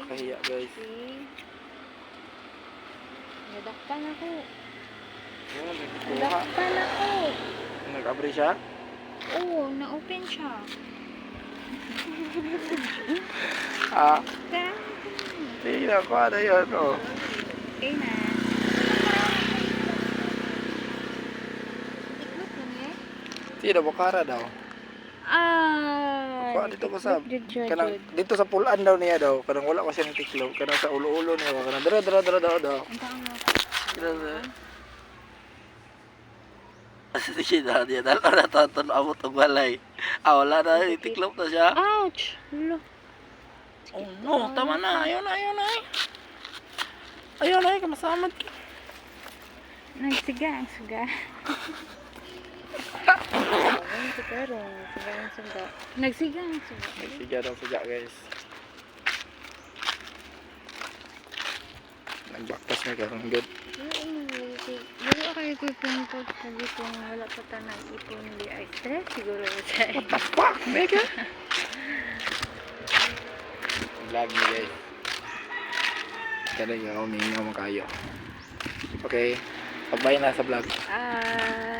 Nakahiya guys. See? Nadakpan ako. Yun, nagkuha. Nadakpan ako. Nag-abri siya? Oo, na-open siya. Ah, Kaya, tingnan ko ano yun, oh. okay na. Tiklop lang eh. Sino, bukara daw. Ah, Kuha dito ko sa, tiklop kanang, jud. dito sa pulaan daw niya daw. Kanang wala ko siya ng tiklop. Kanang sa ulo-ulo niya. Kanang dara daw. Ang taong mo. Sige na niya. Dalo na taton abot ang balay. Ah, wala na. Tiklop na siya. Ouch! Lo. Oh no, tama na. Ayaw na. Ayaw na, kamasamad ka. Nagsiga ang suga. Nagsiga ang suga. Nagsiga daw siya guys. Nagbaktas na karong good. Dili ako ipipintod sabi kung wala pa ta nag-ipon di ay stress siguro sa. What the fuck, nigga? Vlog ni guys. Kada yung humingaw mo kayo. Okay. Pag-bye na sa vlog. Ah